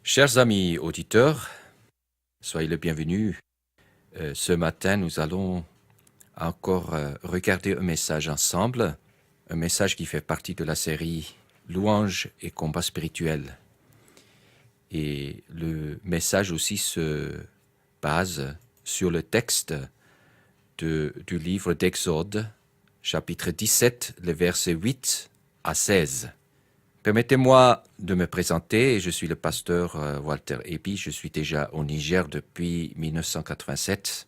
Chers amis auditeurs, soyez les bienvenus. Ce matin, nous allons encore regarder un message ensemble, un message qui fait partie de la série Louanges et combats spirituels. Et le message aussi se base sur le texte du livre d'Exode, chapitre 17, les versets 8 à 16. Permettez-moi de me présenter. Je suis le pasteur Walter Epi. Je suis déjà au Niger depuis 1987.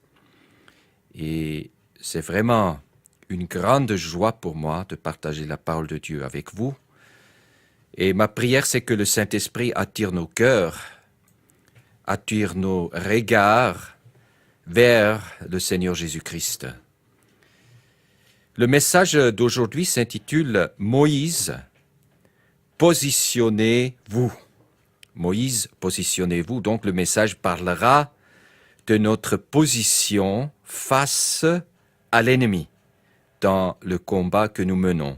Et c'est vraiment une grande joie pour moi de partager la parole de Dieu avec vous. Et ma prière, c'est que le Saint-Esprit attire nos cœurs, attire nos regards vers le Seigneur Jésus-Christ. Le message d'aujourd'hui s'intitule « Moïse ». Positionnez-vous. Moïse, positionnez-vous. Donc le message parlera de notre position face à l'ennemi dans le combat que nous menons.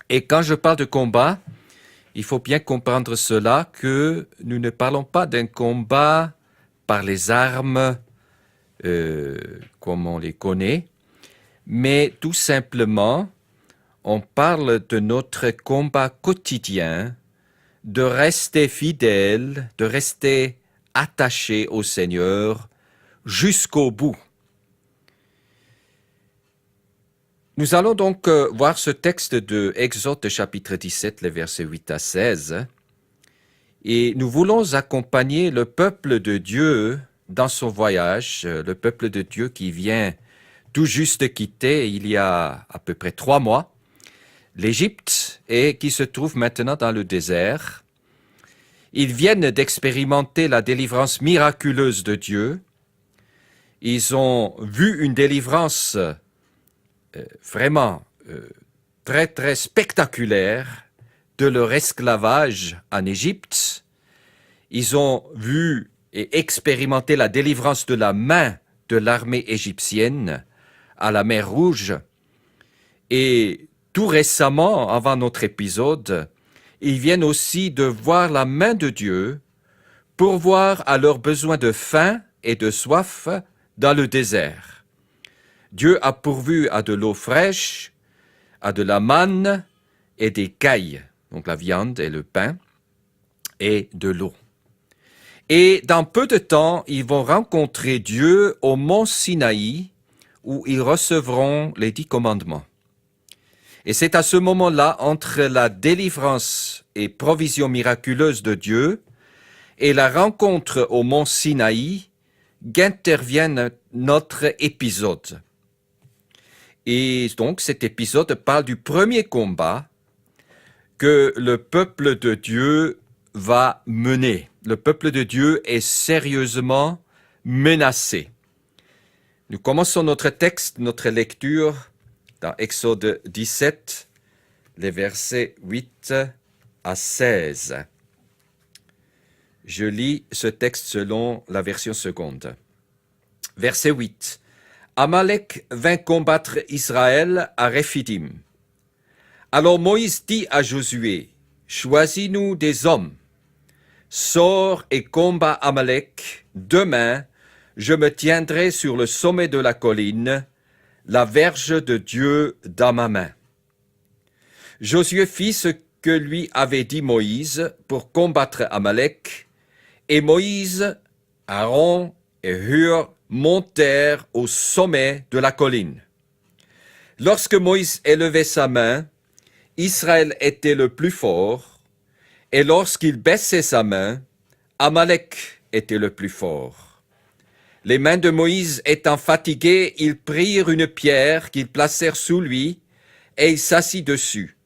Et quand je parle de combat, il faut bien comprendre cela, que nous ne parlons pas d'un combat par les armes comme on les connaît, mais tout simplement on parle de notre combat quotidien, de rester fidèle, de rester attaché au Seigneur jusqu'au bout. Nous allons donc voir ce texte de Exode chapitre 17, les versets 8 à 16. Et nous voulons accompagner le peuple de Dieu dans son voyage, le peuple de Dieu qui vient tout juste quitter il y a à peu près 3 mois, l'Égypte, et qui se trouve maintenant dans le désert. Ils viennent d'expérimenter la délivrance miraculeuse de Dieu. Ils ont vu une délivrance vraiment très très spectaculaire de leur esclavage en Égypte. Ils ont vu et expérimenté la délivrance de la main de l'armée égyptienne à la mer Rouge. Et tout récemment, avant notre épisode, ils viennent aussi de voir la main de Dieu pourvoir à leurs besoins de faim et de soif dans le désert. Dieu a pourvu à de l'eau fraîche, à de la manne et des cailles, donc la viande et le pain, et de l'eau. Et dans peu de temps, ils vont rencontrer Dieu au mont Sinaï, où ils recevront les 10 commandements. Et c'est à ce moment-là, entre la délivrance et provision miraculeuse de Dieu et la rencontre au mont Sinaï, qu'intervient notre épisode. Et donc cet épisode parle du premier combat que le peuple de Dieu va mener. Le peuple de Dieu est sérieusement menacé. Nous commençons notre texte, notre lecture, dans Exode 17, les versets 8 à 16. Je lis ce texte selon la version seconde. Verset 8. Amalek vint combattre Israël à Rephidim. Alors Moïse dit à Josué, « Choisis-nous des hommes. Sors et combat Amalek. Demain, je me tiendrai sur le sommet de la colline, la verge de Dieu dans ma main. » Josué fit ce que lui avait dit Moïse pour combattre Amalek, et Moïse, Aaron et Hur montèrent au sommet de la colline. Lorsque Moïse élevait sa main, Israël était le plus fort, et lorsqu'il baissait sa main, Amalek était le plus fort. Les mains de Moïse étant fatiguées, ils prirent une pierre qu'ils placèrent sous lui, et il s'assit dessus.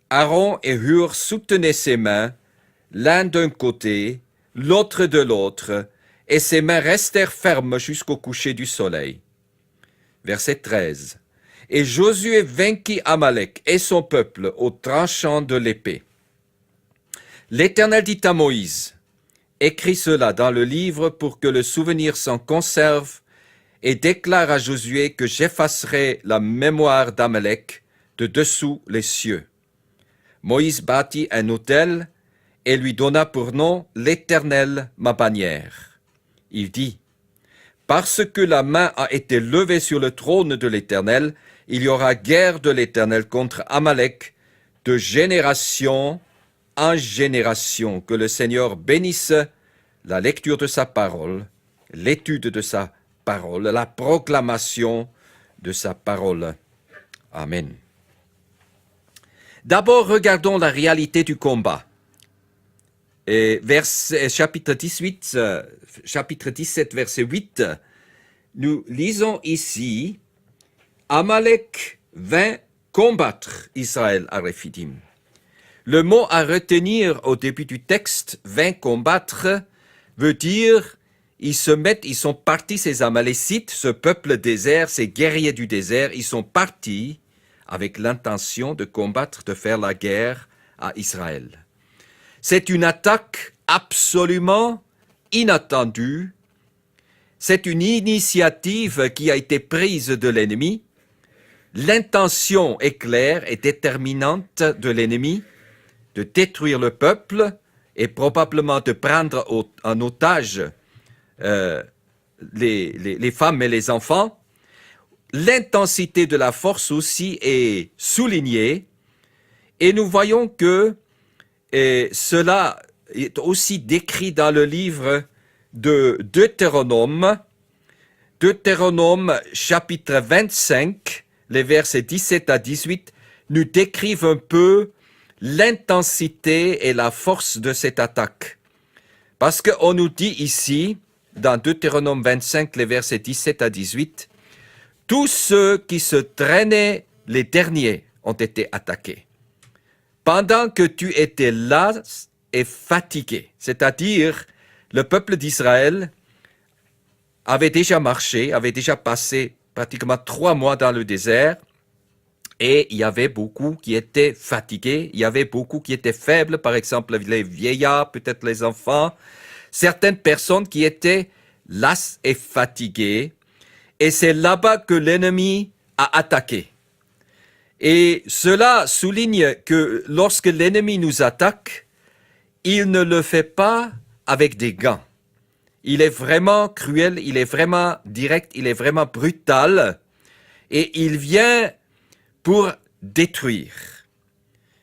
Aaron et Hur soutenaient ses mains, l'un d'un côté, l'autre de l'autre, et ses mains restèrent fermes jusqu'au coucher du soleil. Verset 13. Et Josué vainquit Amalek et son peuple au tranchant de l'épée. L'Éternel dit à Moïse, « Écris cela dans le livre pour que le souvenir s'en conserve, et déclare à Josué que j'effacerai la mémoire d'Amalek de dessous les cieux. » Moïse bâtit un autel et lui donna pour nom l'Éternel, ma bannière. Il dit, parce que la main a été levée sur le trône de l'Éternel, il y aura guerre de l'Éternel contre Amalek de génération en génération. Que le Seigneur bénisse la lecture de sa parole, l'étude de sa parole, la proclamation de sa parole. Amen. D'abord, regardons la réalité du combat. Et chapitre 17, verset 8, nous lisons ici, Amalek vint combattre Israël à Rephidim. Le mot à retenir au début du texte, vint combattre, veut dire, ils sont partis, ces Amalécites, ce peuple désert, ces guerriers du désert, ils sont partis avec l'intention de combattre, de faire la guerre à Israël. C'est une attaque absolument inattendue. C'est une initiative qui a été prise de l'ennemi. L'intention est claire et déterminante de l'ennemi de détruire le peuple et probablement de prendre en otage les femmes et les enfants. L'intensité de la force aussi est soulignée et nous voyons que cela est aussi décrit dans le livre de Deutéronome, chapitre 25, les versets 17 à 18, nous décrivent un peu l'intensité et la force de cette attaque. Parce qu'on nous dit ici, dans Deutéronome 25, les versets 17 à 18, tous ceux qui se traînaient les derniers ont été attaqués. Pendant que tu étais las et fatigué, c'est-à-dire le peuple d'Israël avait déjà marché, avait déjà passé pratiquement 3 mois dans le désert, et il y avait beaucoup qui étaient fatigués, il y avait beaucoup qui étaient faibles, par exemple les vieillards, peut-être les enfants, certaines personnes qui étaient las et fatiguées, et c'est là-bas que l'ennemi a attaqué. Et cela souligne que lorsque l'ennemi nous attaque, il ne le fait pas avec des gants. Il est vraiment cruel, il est vraiment direct, il est vraiment brutal, et il vient pour détruire.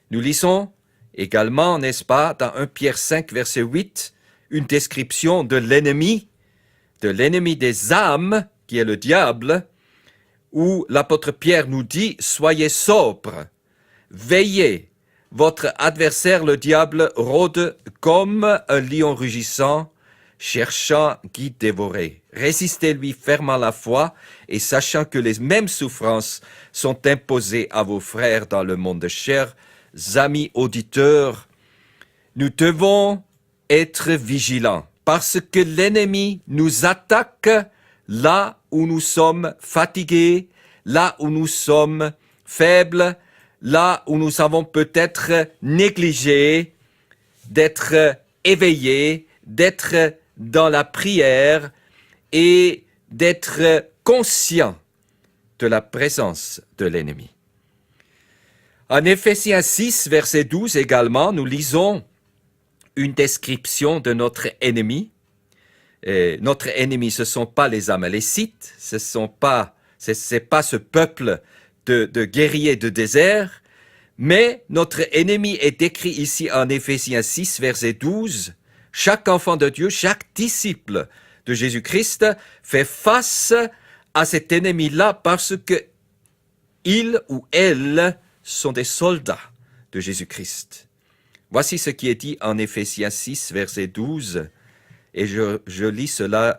Nous lisons également, n'est-ce pas, dans 1 Pierre 5, verset 8, une description de l'ennemi des âmes, qui est le diable, où l'apôtre Pierre nous dit « Soyez sobres, veillez, votre adversaire le diable rôde comme un lion rugissant, cherchant qui dévorer. Résistez-lui fermement la foi et sachant que les mêmes souffrances sont imposées à vos frères dans le monde. Chers amis auditeurs, nous devons être vigilants parce que l'ennemi nous attaque là où nous sommes fatigués, là où nous sommes faibles, là où nous avons peut-être négligé d'être éveillés, d'être dans la prière et d'être conscients de la présence de l'ennemi. En Éphésiens 6, verset 12 également, nous lisons une description de notre ennemi. Notre ennemi, ce ne sont pas les Amalécites, c'est pas ce peuple de guerriers de désert, mais notre ennemi est décrit ici en Éphésiens 6, verset 12. Chaque enfant de Dieu, chaque disciple de Jésus-Christ fait face à cet ennemi-là parce que il ou elle sont des soldats de Jésus-Christ. Voici ce qui est dit en Éphésiens 6, verset 12, et je lis cela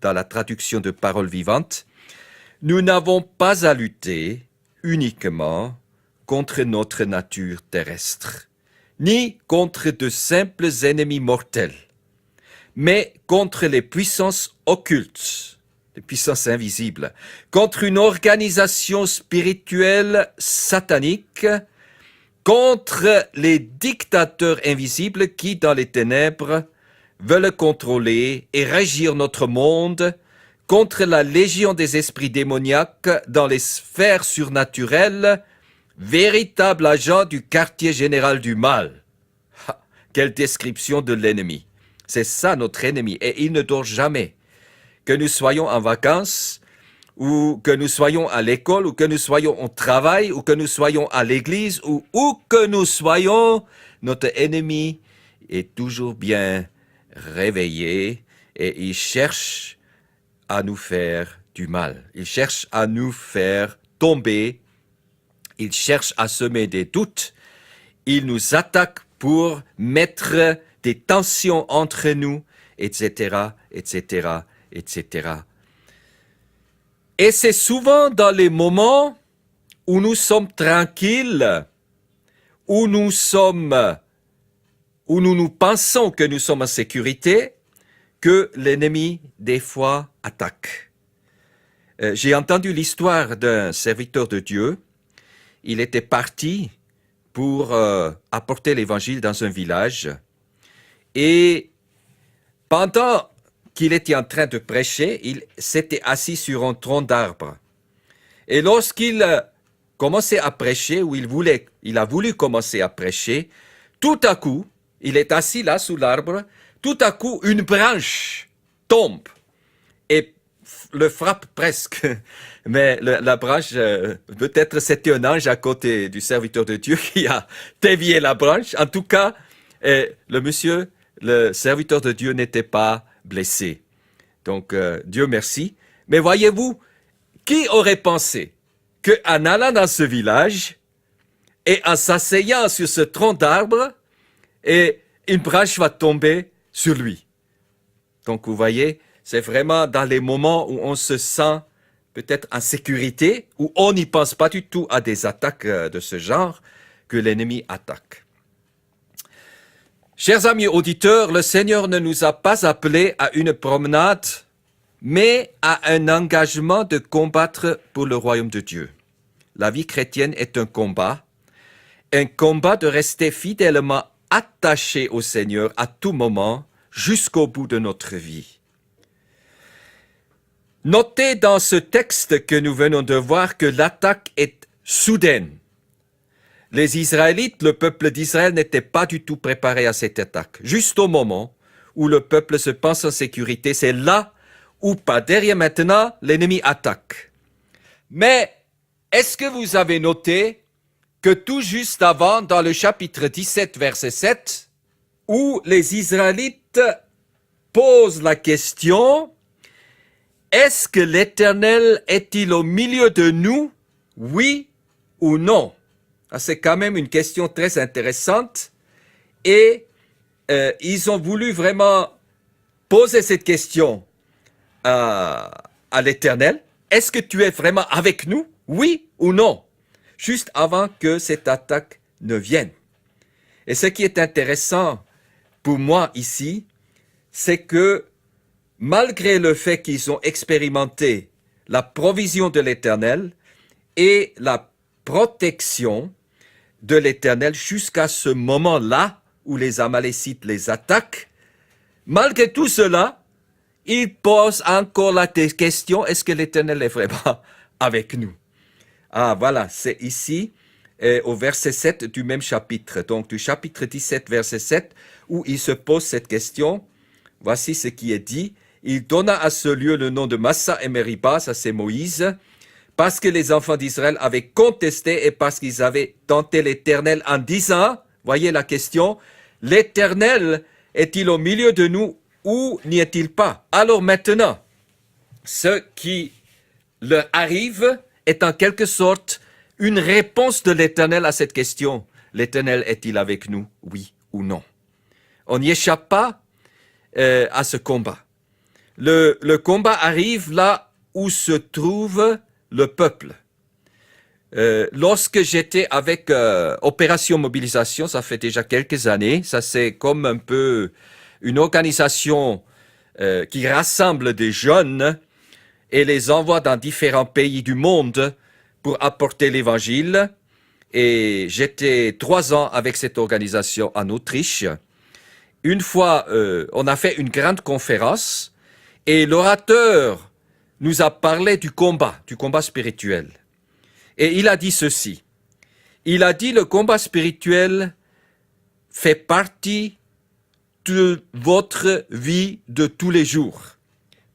dans la traduction de Parole vivante. Nous n'avons pas à lutter uniquement contre notre nature terrestre, ni contre de simples ennemis mortels, mais contre les puissances occultes, les puissances invisibles, contre une organisation spirituelle satanique, contre les dictateurs invisibles qui, dans les ténèbres, veulent contrôler et régir notre monde, contre la légion des esprits démoniaques dans les sphères surnaturelles, véritable agent du quartier général du mal. Quelle description de l'ennemi. C'est ça notre ennemi et il ne dort jamais. Que nous soyons en vacances, ou que nous soyons à l'école, ou que nous soyons au travail, ou que nous soyons à l'église, ou où que nous soyons, notre ennemi est toujours bien réveillé et il cherche à nous faire du mal. Il cherche à nous faire tomber. Il cherche à semer des doutes. Il nous attaque pour mettre des tensions entre nous, etc., etc., etc. Et c'est souvent dans les moments où nous sommes tranquilles, où nous nous pensons que nous sommes en sécurité, que l'ennemi, des fois, attaque. J'ai entendu l'histoire d'un serviteur de Dieu. Il était parti pour apporter l'évangile dans un village. Et pendant qu'il était en train de prêcher, il s'était assis sur un tronc d'arbre. Et lorsqu'il commençait à prêcher, ou il a voulu commencer à prêcher, tout à coup, il est assis là sous l'arbre, tout à coup, une branche tombe et le frappe presque. Mais la branche, peut-être c'était un ange à côté du serviteur de Dieu qui a dévié la branche. En tout cas, le serviteur de Dieu n'était pas blessé. Donc, Dieu merci. Mais voyez-vous, qui aurait pensé qu'en allant dans ce village et en s'asseyant sur ce tronc d'arbre, et une branche va tomber sur lui. Donc, vous voyez, c'est vraiment dans les moments où on se sent peut-être en sécurité, où on n'y pense pas du tout à des attaques de ce genre, que l'ennemi attaque. Chers amis auditeurs, le Seigneur ne nous a pas appelés à une promenade, mais à un engagement de combattre pour le royaume de Dieu. La vie chrétienne est un combat de rester fidèlement attaché au Seigneur à tout moment, jusqu'au bout de notre vie. Notez dans ce texte que nous venons de voir que l'attaque est soudaine. Les Israélites, le peuple d'Israël n'était pas du tout préparé à cette attaque. Juste au moment où le peuple se pense en sécurité, c'est là où, pas derrière maintenant, l'ennemi attaque. Mais est-ce que vous avez noté que tout juste avant, dans le chapitre 17, verset 7, où les Israélites posent la question: est-ce que l'Éternel est-il au milieu de nous, oui ou non? C'est quand même une question très intéressante et ils ont voulu vraiment poser cette question à l'Éternel. Est-ce que tu es vraiment avec nous, oui ou non? Juste avant que cette attaque ne vienne. Et ce qui est intéressant pour moi ici, c'est que malgré le fait qu'ils ont expérimenté la provision de l'Éternel et la protection de l'Éternel jusqu'à ce moment-là où les Amalécites les attaquent, malgré tout cela, ils posent encore la question: est-ce que l'Éternel est vraiment avec nous? Ah voilà, c'est ici au verset 7 du même chapitre, donc du chapitre 17, verset 7, où il se pose cette question. Voici ce qui est dit: il donna à ce lieu le nom de Massa et Meriba, ça c'est Moïse, parce que les enfants d'Israël avaient contesté et parce qu'ils avaient tenté l'Éternel en disant, voyez la question, l'Éternel est-il au milieu de nous ou n'y est-il pas? Alors maintenant, ce qui leur arrive est en quelque sorte une réponse de l'Éternel à cette question. L'Éternel est-il avec nous, oui ou non? On n'y échappe pas à ce combat. Le combat arrive là où se trouve le peuple. Lorsque j'étais avec Opération Mobilisation, ça fait déjà quelques années, ça c'est comme un peu une organisation qui rassemble des jeunes et les envoie dans différents pays du monde pour apporter l'évangile. Et j'étais 3 ans avec cette organisation en Autriche. Une fois, on a fait une grande conférence et l'orateur nous a parlé du combat spirituel. Et il a dit ceci. Il a dit: le combat spirituel fait partie de votre vie de tous les jours.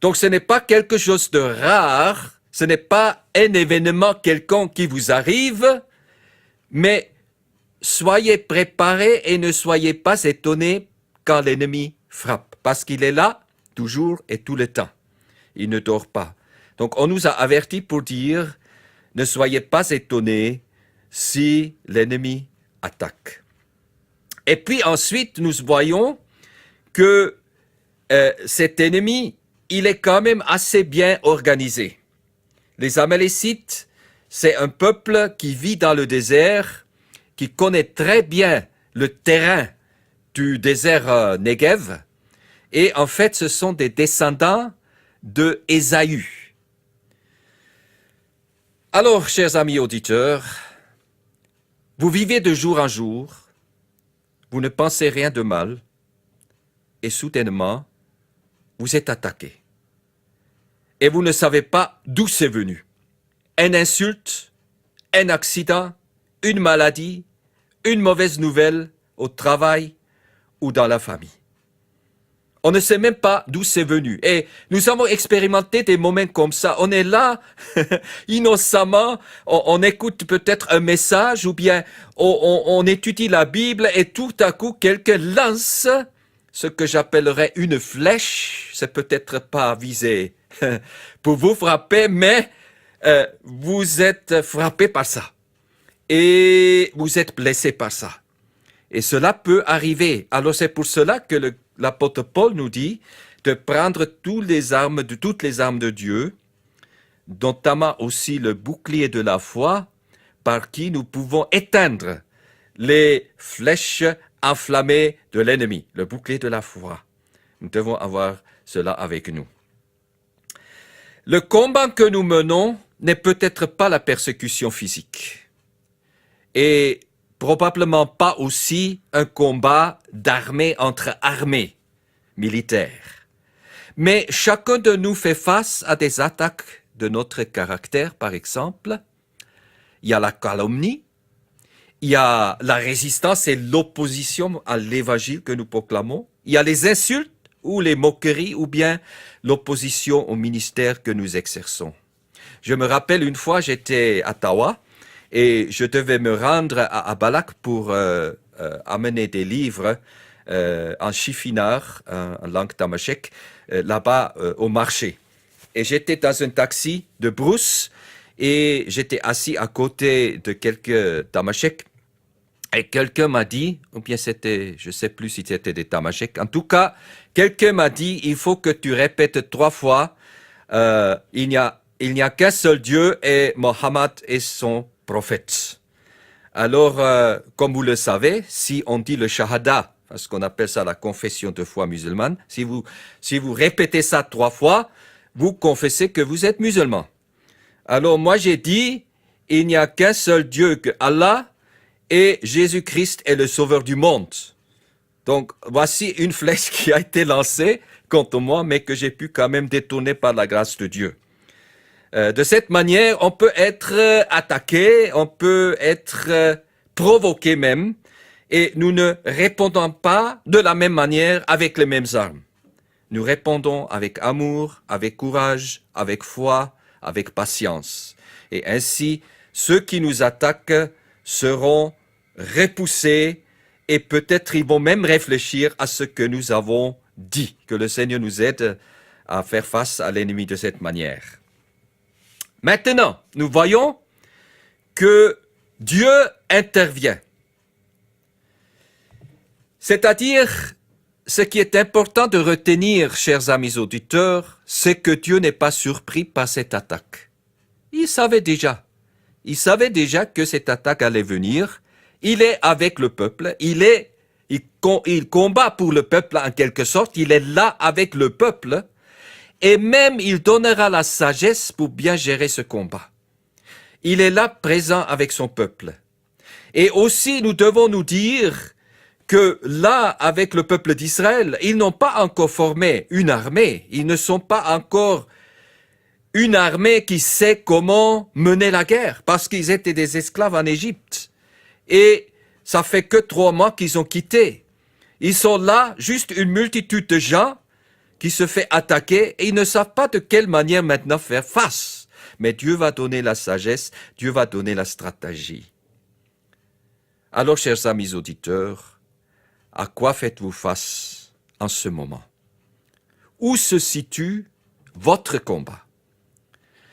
Donc ce n'est pas quelque chose de rare, ce n'est pas un événement quelconque qui vous arrive, mais soyez préparés et ne soyez pas étonnés quand l'ennemi frappe, parce qu'il est là toujours et tout le temps. Il ne dort pas. Donc on nous a avertis pour dire, ne soyez pas étonnés si l'ennemi attaque. Et puis ensuite, nous voyons que cet ennemi, il est quand même assez bien organisé. Les Amalécites, c'est un peuple qui vit dans le désert, qui connaît très bien le terrain du désert Negev. Et en fait, ce sont des descendants de Ésaü. Alors, chers amis auditeurs, vous vivez de jour en jour, vous ne pensez rien de mal, et soudainement, vous êtes attaqué. Et vous ne savez pas d'où c'est venu. Une insulte, un accident, une maladie, une mauvaise nouvelle au travail ou dans la famille. On ne sait même pas d'où c'est venu. Et nous avons expérimenté des moments comme ça. On est là, innocemment, on écoute peut-être un message ou bien on étudie la Bible et tout à coup, quelqu'un lance ce que j'appellerais une flèche. C'est peut-être pas visé pour vous frapper, mais vous êtes frappé par ça. Et vous êtes blessé par ça. Et cela peut arriver. Alors c'est pour cela que l'apôtre Paul nous dit de prendre toutes les armes de Dieu, notamment aussi le bouclier de la foi, par qui nous pouvons éteindre les flèches enflammées de l'ennemi, le bouclier de la foi. Nous devons avoir cela avec nous. Le combat que nous menons n'est peut-être pas la persécution physique. Et probablement pas aussi un combat d'armée entre armées militaires. Mais chacun de nous fait face à des attaques de notre caractère, par exemple. Il y a la calomnie, il y a la résistance et l'opposition à l'évangile que nous proclamons. Il y a les insultes ou les moqueries ou bien l'opposition au ministère que nous exerçons. Je me rappelle une fois, j'étais à Tawa, et je devais me rendre à Balak pour amener des livres en chifinard, en langue tamashek, là-bas au marché. Et j'étais dans un taxi de brousse et j'étais assis à côté de quelques tamashek. Et quelqu'un m'a dit, ou bien c'était, je ne sais plus si c'était des tamashek, en tout cas, quelqu'un m'a dit, il faut que tu répètes 3 fois, il n'y a qu'un seul Dieu et Mohammed est son prophète. Alors, comme vous le savez, si on dit le shahada, ce qu'on appelle ça la confession de foi musulmane, si vous répétez ça 3 fois, vous confessez que vous êtes musulman. Alors moi j'ai dit, il n'y a qu'un seul Dieu que Allah et Jésus-Christ est le sauveur du monde. Donc voici une flèche qui a été lancée contre moi, mais que j'ai pu quand même détourner par la grâce de Dieu. De cette manière, on peut être attaqué, on peut être provoqué même, et nous ne répondons pas de la même manière avec les mêmes armes. Nous répondons avec amour, avec courage, avec foi, avec patience. Et ainsi, ceux qui nous attaquent seront repoussés et peut-être ils vont même réfléchir à ce que nous avons dit. Que le Seigneur nous aide à faire face à l'ennemi de cette manière. Maintenant, nous voyons que Dieu intervient. C'est-à-dire, ce qui est important de retenir, chers amis auditeurs, c'est que Dieu n'est pas surpris par cette attaque. Il savait déjà que cette attaque allait venir. Il est avec le peuple, il combat pour le peuple en quelque sorte, il est là avec le peuple. Et même il donnera la sagesse pour bien gérer ce combat. Il est là présent avec son peuple. Et aussi nous devons nous dire que là, avec le peuple d'Israël, ils n'ont pas encore formé une armée. Ils ne sont pas encore une armée qui sait comment mener la guerre, parce qu'ils étaient des esclaves en Égypte. Et ça fait que 3 mois qu'ils ont quitté. Ils sont là, juste une multitude de gens qui se fait attaquer et ils ne savent pas de quelle manière maintenant faire face. Mais Dieu va donner la sagesse, Dieu va donner la stratégie. Alors, chers amis auditeurs, à quoi faites-vous face en ce moment? Où se situe votre combat?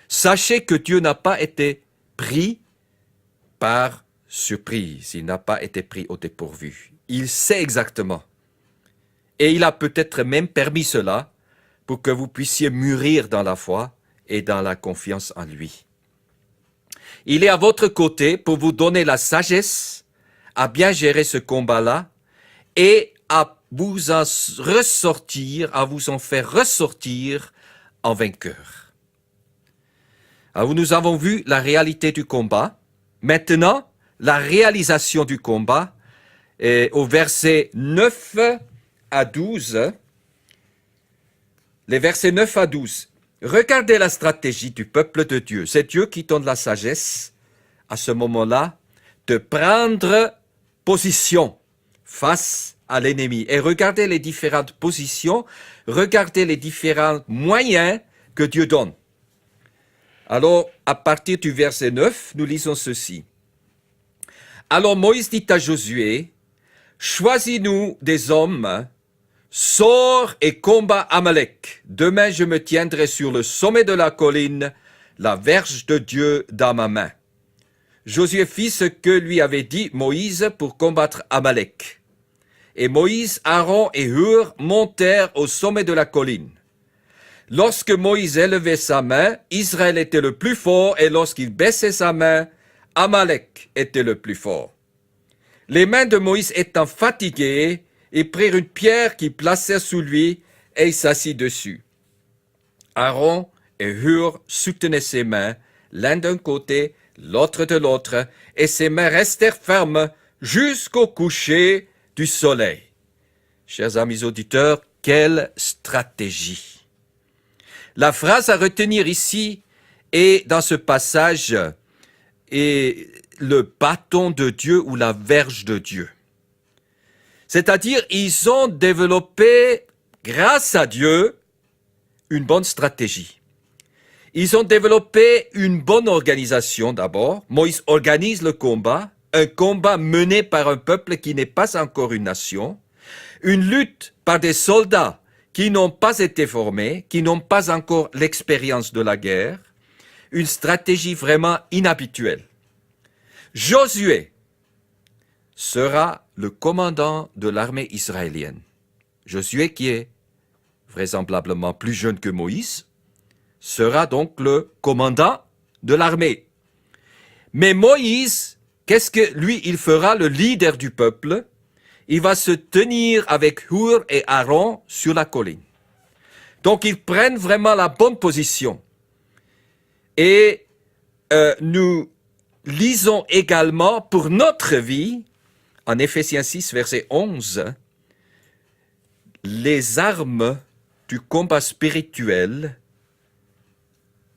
Sachez que Dieu n'a pas été pris par surprise, il n'a pas été pris au dépourvu. Il sait exactement. Et il a peut-être même permis cela pour que vous puissiez mûrir dans la foi et dans la confiance en lui. Il est à votre côté pour vous donner la sagesse à bien gérer ce combat-là et à vous en ressortir, à vous en faire ressortir en vainqueur. Alors, nous avons vu la réalité du combat. Maintenant, la réalisation du combat est au verset 9 à 12. Les versets 9 à 12. Regardez la stratégie du peuple de Dieu. C'est Dieu qui donne la sagesse à ce moment-là de prendre position face à l'ennemi. Et regardez les différentes positions, regardez les différents moyens que Dieu donne. Alors, à partir du verset 9, nous lisons ceci. Alors Moïse dit à Josué, « Choisis-nous des hommes, sors et combat Amalek. Demain je me tiendrai sur le sommet de la colline, la verge de Dieu dans ma main. » Josué fit ce que lui avait dit Moïse pour combattre Amalek. Et Moïse, Aaron et Hur montèrent au sommet de la colline. Lorsque Moïse élevait sa main, Israël était le plus fort, et lorsqu'il baissait sa main, Amalek était le plus fort. Les mains de Moïse étant fatiguées, ils prirent une pierre qu'ils placèrent sous lui, et il s'assit dessus. Aaron et Hur soutenaient ses mains, l'un d'un côté, l'autre de l'autre, et ses mains restèrent fermes jusqu'au coucher du soleil. Chers amis auditeurs, quelle stratégie! La phrase à retenir ici est dans ce passage est le bâton de Dieu ou la verge de Dieu. C'est-à-dire, ils ont développé, grâce à Dieu, une bonne stratégie. Ils ont développé une bonne organisation d'abord. Moïse organise le combat, un combat mené par un peuple qui n'est pas encore une nation, une lutte par des soldats qui n'ont pas été formés, qui n'ont pas encore l'expérience de la guerre, une stratégie vraiment inhabituelle. Josué sera le commandant de l'armée israélienne. Josué, qui est vraisemblablement plus jeune que Moïse, sera donc le commandant de l'armée. Mais Moïse, qu'est-ce que lui, il fera le leader du peuple? Il va se tenir avec Hur et Aaron sur la colline. Donc, ils prennent vraiment la bonne position. Et nous lisons également pour notre vie, en Éphésiens 6, verset 11, les armes du combat spirituel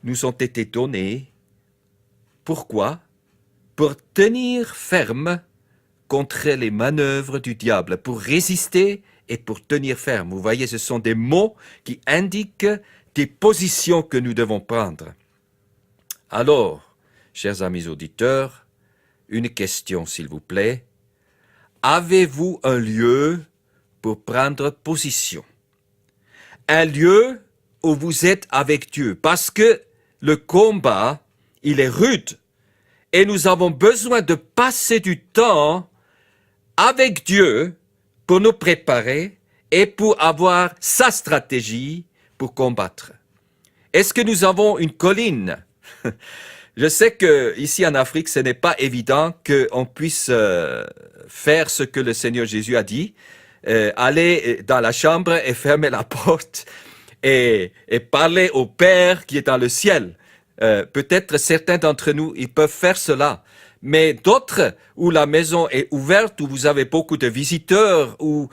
nous ont été données. Pourquoi? Pour tenir ferme contre les manœuvres du diable, pour résister et pour tenir ferme. Vous voyez, ce sont des mots qui indiquent des positions que nous devons prendre. Alors, chers amis auditeurs, une question s'il vous plaît. Avez-vous un lieu pour prendre position? Un lieu où vous êtes avec Dieu, parce que le combat, il est rude et nous avons besoin de passer du temps avec Dieu pour nous préparer et pour avoir sa stratégie pour combattre. Est-ce que nous avons une colline? Je sais que ici en Afrique, ce n'est pas évident qu'on puisse faire ce que le Seigneur Jésus a dit, aller dans la chambre et fermer la porte et parler au Père qui est dans le ciel. Peut-être certains d'entre nous, ils peuvent faire cela. Mais d'autres, où la maison est ouverte, où vous avez beaucoup de visiteurs, où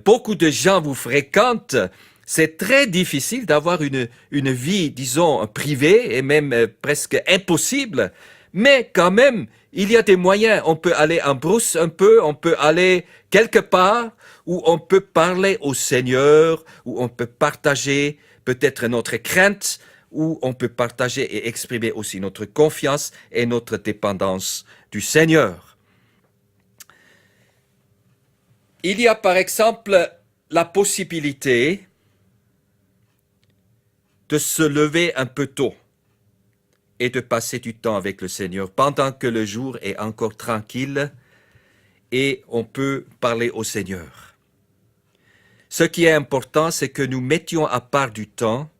beaucoup de gens vous fréquentent, c'est très difficile d'avoir une vie, disons, privée et même presque impossible. Mais quand même, il y a des moyens. On peut aller en brousse un peu, on peut aller quelque part où on peut parler au Seigneur, où on peut partager peut-être notre crainte, où on peut partager et exprimer aussi notre confiance et notre dépendance du Seigneur. Il y a par exemple la possibilité de se lever un peu tôt et de passer du temps avec le Seigneur pendant que le jour est encore tranquille et on peut parler au Seigneur. Ce qui est important, c'est que nous mettions à part du temps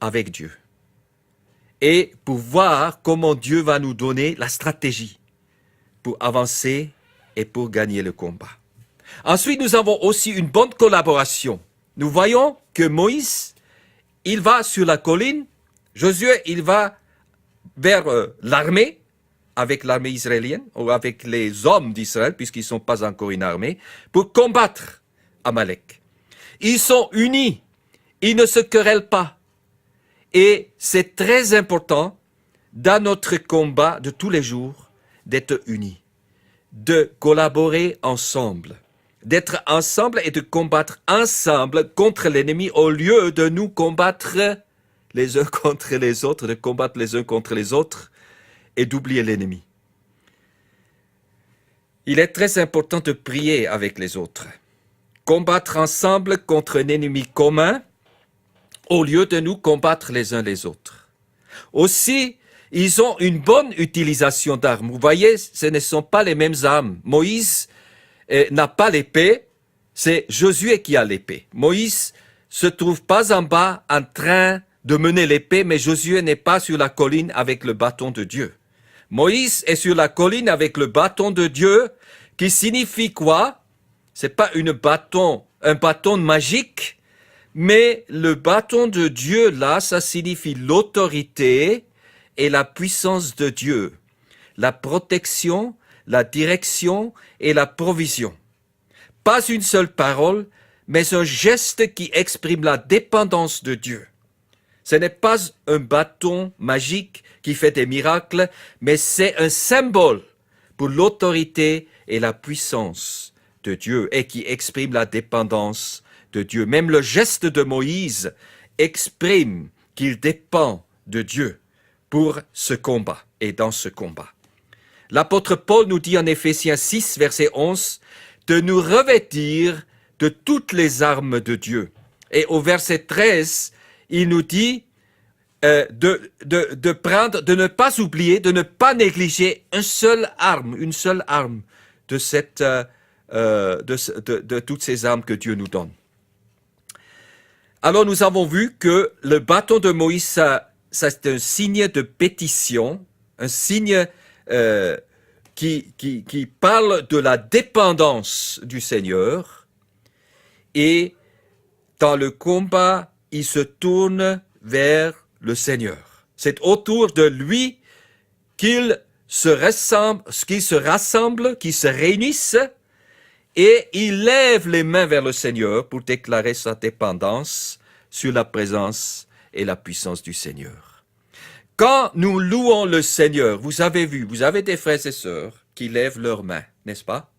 avec Dieu et pour voir comment Dieu va nous donner la stratégie pour avancer et pour gagner le combat. Ensuite, nous avons aussi une bonne collaboration. Nous voyons que Moïse, il va sur la colline, Josué, il va vers l'armée, avec l'armée israélienne, ou avec les hommes d'Israël, puisqu'ils ne sont pas encore une armée, pour combattre Amalek. Ils sont unis, ils ne se querellent pas. Et c'est très important, dans notre combat de tous les jours, d'être unis, de collaborer ensemble, d'être ensemble et de combattre ensemble contre l'ennemi au lieu de nous combattre les uns contre les autres, de combattre les uns contre les autres et d'oublier l'ennemi. Il est très important de prier avec les autres, combattre ensemble contre un ennemi commun au lieu de nous combattre les uns les autres. Aussi, ils ont une bonne utilisation d'armes. Vous voyez, ce ne sont pas les mêmes armes. Moïse n'a pas l'épée, c'est Josué qui a l'épée. Moïse se trouve pas en bas en train de mener l'épée, mais Josué n'est pas sur la colline avec le bâton de Dieu. Moïse est sur la colline avec le bâton de Dieu, qui signifie quoi? C'est pas un bâton magique, mais le bâton de Dieu, là, ça signifie l'autorité et la puissance de Dieu, la protection, la direction et la provision. Pas une seule parole, mais un geste qui exprime la dépendance de Dieu. Ce n'est pas un bâton magique qui fait des miracles, mais c'est un symbole pour l'autorité et la puissance de Dieu et qui exprime la dépendance de Dieu. Même le geste de Moïse exprime qu'il dépend de Dieu pour ce combat et dans ce combat. L'apôtre Paul nous dit en Éphésiens 6, verset 11, de nous revêtir de toutes les armes de Dieu. Et au verset 13, il nous dit de prendre, de ne pas oublier, de ne pas négliger une seule arme de toutes ces armes que Dieu nous donne. Alors nous avons vu que le bâton de Moïse, ça c'est un signe de pétition, un signe qui parle de la dépendance du Seigneur. Et dans le combat, il se tourne vers le Seigneur. C'est autour de lui qu'ils se rassemblent, qu'ils se réunissent, et il lève les mains vers le Seigneur pour déclarer sa dépendance sur la présence et la puissance du Seigneur. Quand nous louons le Seigneur, vous avez vu, vous avez des frères et sœurs qui lèvent leurs mains, n'est-ce pas?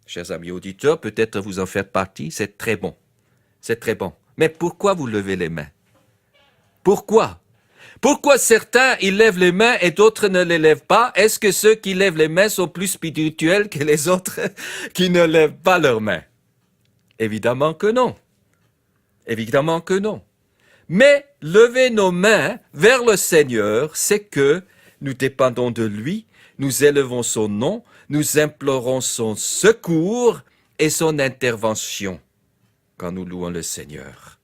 Chers amis auditeurs, peut-être vous en faites partie, c'est très bon. C'est très bon. Mais pourquoi vous levez les mains? Pourquoi? Pourquoi certains, ils lèvent les mains et d'autres ne les lèvent pas? Est-ce que ceux qui lèvent les mains sont plus spirituels que les autres qui ne lèvent pas leurs mains? Évidemment que non. Évidemment que non. Mais lever nos mains vers le Seigneur, c'est que nous dépendons de lui, nous élevons son nom, nous implorons son secours et son intervention quand nous louons le Seigneur.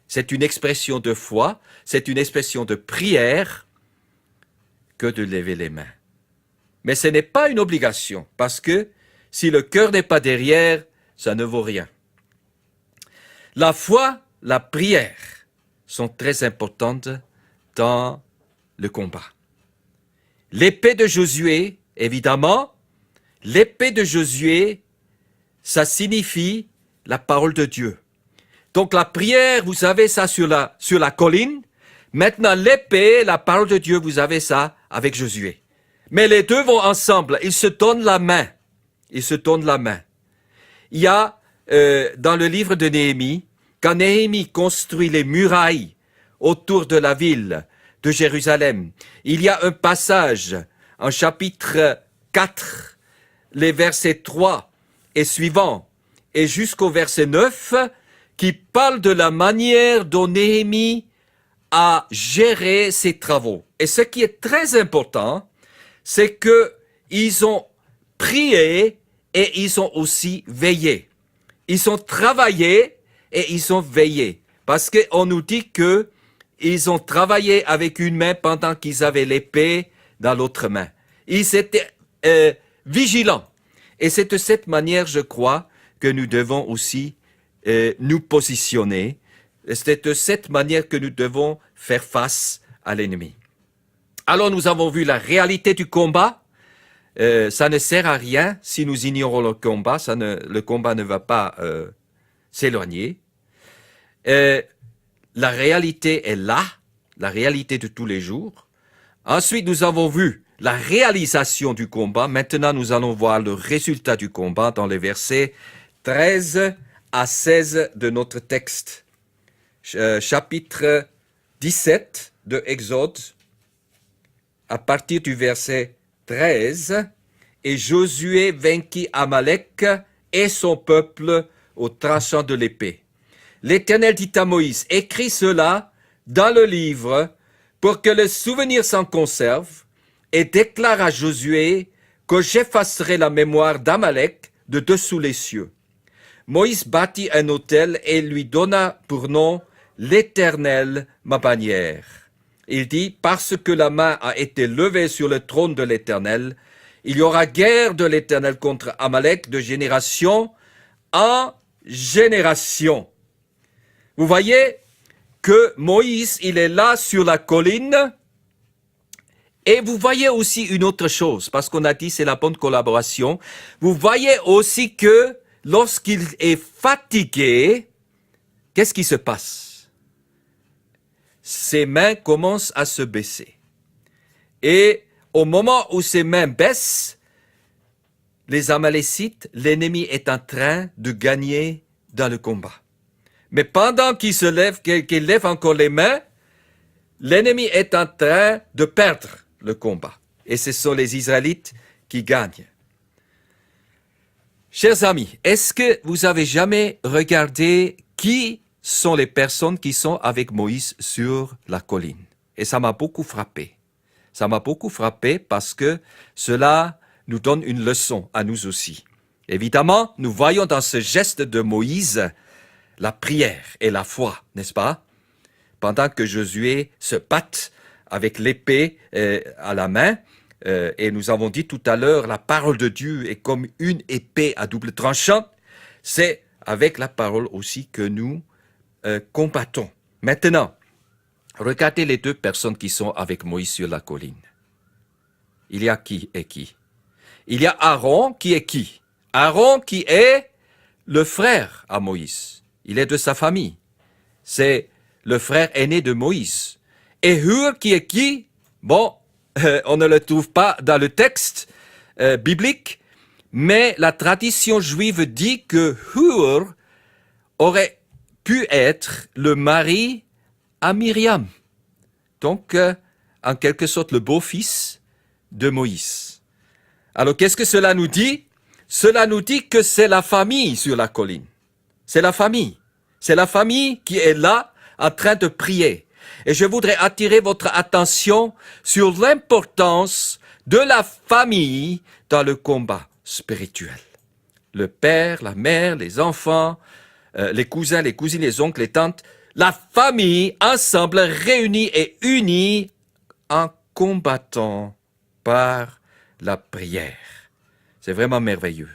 C'est une expression de foi, c'est une expression de prière que de lever les mains. Mais ce n'est pas une obligation, parce que si le cœur n'est pas derrière, ça ne vaut rien. La foi, la prière sont très importantes dans le combat. L'épée de Josué, évidemment, l'épée de Josué, ça signifie la parole de Dieu. Donc la prière, vous avez ça sur la colline. Maintenant l'épée, la parole de Dieu, vous avez ça avec Josué. Mais les deux vont ensemble, ils se donnent la main. Ils se donnent la main. Il y a, dans le livre de Néhémie, quand Néhémie construit les murailles autour de la ville de Jérusalem, il y a un passage en chapitre 4, les versets 3 et suivants, et jusqu'au verset 9, qui parle de la manière dont Néhémie a géré ses travaux. Et ce qui est très important, c'est que ils ont prié et ils ont aussi veillé. Ils ont travaillé et ils ont veillé. Parce qu'on nous dit que ils ont travaillé avec une main pendant qu'ils avaient l'épée dans l'autre main. Ils étaient vigilants. Et c'est de cette manière, je crois, que nous devons aussi nous positionner. C'est de cette manière que nous devons faire face à l'ennemi. Alors nous avons vu la réalité du combat. Ça ne sert à rien si nous ignorons le combat. Le combat ne va pas s'éloigner. La réalité est là, la réalité de tous les jours. Ensuite, nous avons vu la réalisation du combat. Maintenant, nous allons voir le résultat du combat dans les versets 13 à 16 de notre texte. Chapitre 17 de Exode, à partir du verset 13, et Josué vainquit Amalek et son peuple au tranchant de l'épée. L'Éternel dit à Moïse, écris cela dans le livre pour que le souvenir s'en conserve, et déclare à Josué que j'effacerai la mémoire d'Amalek de dessous les cieux. Moïse bâtit un autel et lui donna pour nom l'Éternel, ma bannière. Il dit, parce que la main a été levée sur le trône de l'Éternel, il y aura guerre de l'Éternel contre Amalek de génération en génération. Vous voyez que Moïse, il est là sur la colline. Et vous voyez aussi une autre chose, parce qu'on a dit c'est la bonne collaboration. Vous voyez aussi que lorsqu'il est fatigué, qu'est-ce qui se passe? Ses mains commencent à se baisser. Et au moment où ses mains baissent, les Amalécites, l'ennemi est en train de gagner dans le combat. Mais pendant qu'il se lève, qu'il lève encore les mains, l'ennemi est en train de perdre le combat. Et ce sont les Israélites qui gagnent. Chers amis, est-ce que vous avez jamais regardé qui sont les personnes qui sont avec Moïse sur la colline? Et ça m'a beaucoup frappé. Ça m'a beaucoup frappé parce que cela nous donne une leçon à nous aussi. Évidemment, nous voyons dans ce geste de Moïse la prière et la foi, n'est-ce pas? Pendant que Josué se batte avec l'épée à la main, et nous avons dit tout à l'heure, la parole de Dieu est comme une épée à double tranchant, c'est avec la parole aussi que nous combattons. Maintenant, regardez les deux personnes qui sont avec Moïse sur la colline. Il y a qui et qui? Il y a Aaron qui est qui? Aaron qui est le frère à Moïse. Il est de sa famille. C'est le frère aîné de Moïse. Et Hur qui est qui? Bon, on ne le trouve pas dans le texte biblique, mais la tradition juive dit que Hur aurait pu être le mari à Myriam. Donc, en quelque sorte, le beau-fils de Moïse. Alors, qu'est-ce que cela nous dit? Cela nous dit que c'est la famille sur la colline. C'est la famille. C'est la famille qui est là en train de prier. Et je voudrais attirer votre attention sur l'importance de la famille dans le combat spirituel. Le père, la mère, les enfants, les cousins, les cousines, les oncles, les tantes, la famille ensemble réunie et unie en combattant par la prière. C'est vraiment merveilleux.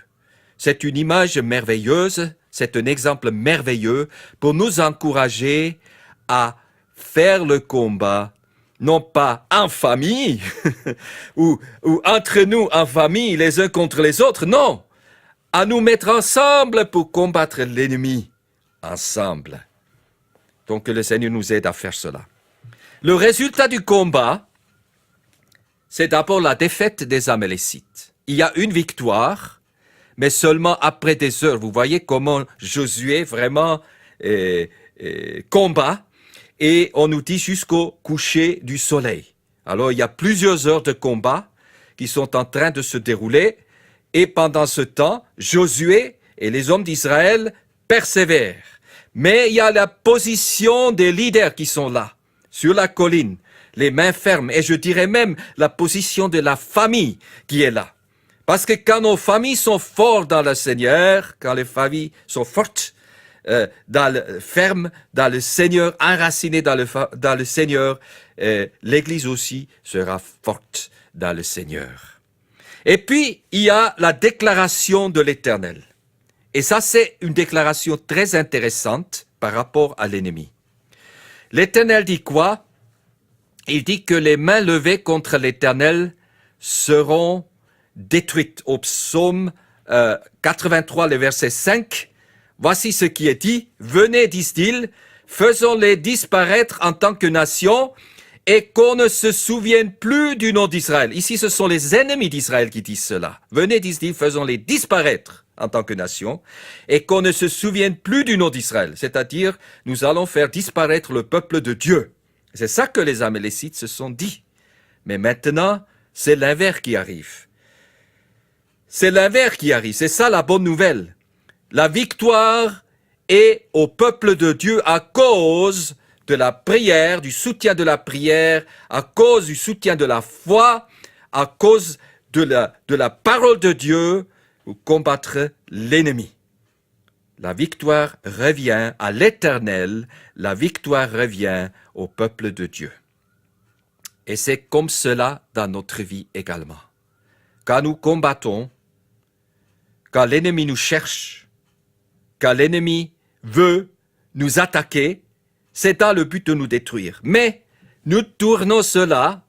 C'est une image merveilleuse, c'est un exemple merveilleux pour nous encourager à faire le combat, non pas en famille, ou entre nous en famille, les uns contre les autres, non, à nous mettre ensemble pour combattre l'ennemi, ensemble. Donc que le Seigneur nous aide à faire cela. Le résultat du combat, c'est d'abord la défaite des Amalécites. Il y a une victoire, mais seulement après des heures. Vous voyez comment Josué vraiment combat, et on nous dit jusqu'au coucher du soleil. Alors il y a plusieurs heures de combat qui sont en train de se dérouler, et pendant ce temps, Josué et les hommes d'Israël persévèrent. Mais il y a la position des leaders qui sont là, sur la colline, les mains fermes, et je dirais même la position de la famille qui est là. Parce que quand nos familles sont fortes dans le Seigneur, quand les familles sont fortes, fermes dans le Seigneur, enracinées dans le Seigneur, l'Église aussi sera forte dans le Seigneur. Et puis, il y a la déclaration de l'Éternel. Et ça, c'est une déclaration très intéressante par rapport à l'ennemi. L'Éternel dit quoi? Il dit que les mains levées contre l'Éternel seront détruites. Au psaume 83, le verset 5, voici ce qui est dit. Venez, disent-ils, faisons-les disparaître en tant que nation et qu'on ne se souvienne plus du nom d'Israël. Ici, ce sont les ennemis d'Israël qui disent cela. Venez, disent-ils, faisons-les disparaître en tant que nation et qu'on ne se souvienne plus du nom d'Israël. C'est-à-dire, nous allons faire disparaître le peuple de Dieu. C'est ça que les Amalécites se sont dit. Mais maintenant, c'est l'inverse qui arrive. C'est l'inverse qui arrive. C'est ça la bonne nouvelle. La victoire est au peuple de Dieu à cause de la prière, du soutien de la prière, à cause du soutien de la foi, à cause de la parole de Dieu pour combattre l'ennemi. La victoire revient à l'Éternel, la victoire revient au peuple de Dieu. Et c'est comme cela dans notre vie également. Quand nous combattons, quand l'ennemi nous cherche, quand l'ennemi veut nous attaquer, c'est dans le but de nous détruire. Mais nous tournons cela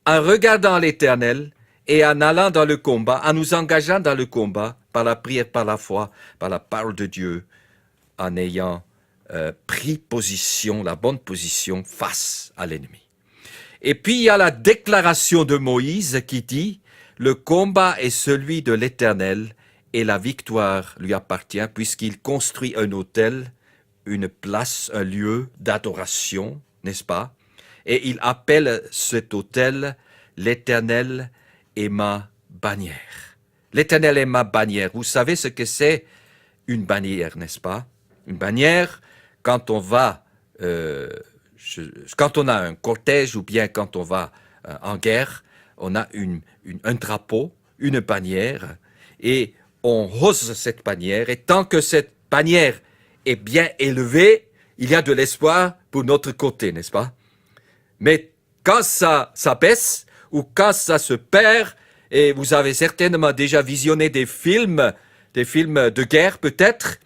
en regardant l'Éternel et en allant dans le combat, en nous engageant dans le combat, par la prière, par la foi, par la parole de Dieu, en ayant pris position, la bonne position face à l'ennemi. Et puis il y a la déclaration de Moïse qui dit « Le combat est celui de l'Éternel et la victoire lui appartient puisqu'il construit un autel, une place, un lieu d'adoration, n'est-ce pas? Et il appelle cet autel « L'Éternel est ma bannière ». L'Éternel est ma bannière. Vous savez ce que c'est une bannière, n'est-ce pas? Une bannière, quand on va, quand on a un cortège ou bien quand on va en guerre, on a un drapeau, une bannière, et on hausse cette bannière. Et tant que cette bannière est bien élevée, il y a de l'espoir pour notre côté, n'est-ce pas? Mais quand ça baisse ou quand ça se perd, et vous avez certainement déjà visionné des films de guerre peut-être,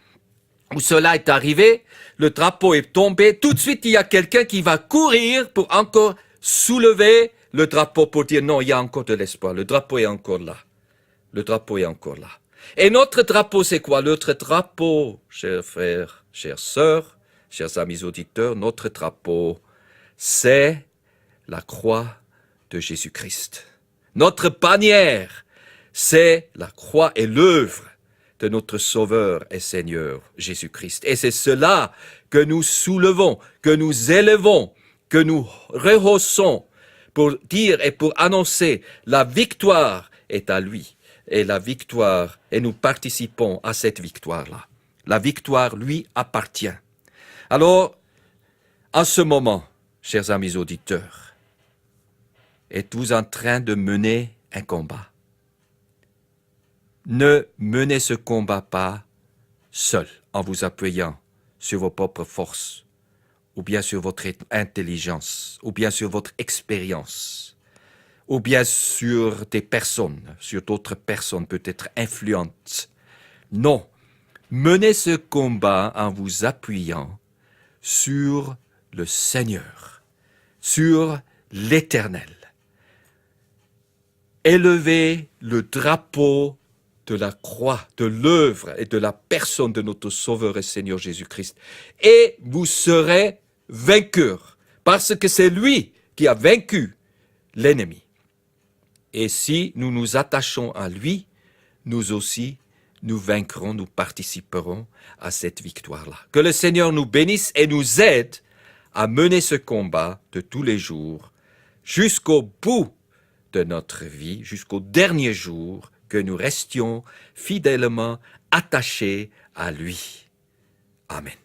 où cela est arrivé, le drapeau est tombé, tout de suite il y a quelqu'un qui va courir pour encore soulever le drapeau pour dire non, il y a encore de l'espoir, le drapeau est encore là. Le drapeau est encore là. Et notre drapeau, c'est quoi? Notre drapeau, chers frères, chères sœurs, chers amis auditeurs, notre drapeau, c'est la croix de Jésus-Christ. Notre bannière, c'est la croix et l'œuvre de notre Sauveur et Seigneur Jésus-Christ. Et c'est cela que nous soulevons, que nous élevons, que nous rehaussons pour dire et pour annoncer la victoire est à lui. Et la victoire, et nous participons à cette victoire-là. La victoire lui appartient. Alors, en ce moment, chers amis auditeurs, êtes-vous en train de mener un combat? Ne menez ce combat pas seul, en vous appuyant sur vos propres forces, ou bien sur votre intelligence, ou bien sur votre expérience, ou bien sur des personnes, sur d'autres personnes peut-être influentes. Non, menez ce combat en vous appuyant sur le Seigneur, sur l'Éternel. Élevez le drapeau de la croix, de l'œuvre et de la personne de notre Sauveur et Seigneur Jésus-Christ. Et vous serez vainqueurs, parce que c'est lui qui a vaincu l'ennemi. Et si nous nous attachons à lui, nous aussi, nous vaincrons, nous participerons à cette victoire-là. Que le Seigneur nous bénisse et nous aide à mener ce combat de tous les jours jusqu'au bout de notre vie, jusqu'au dernier jour, que nous restions fidèlement attachés à lui. Amen.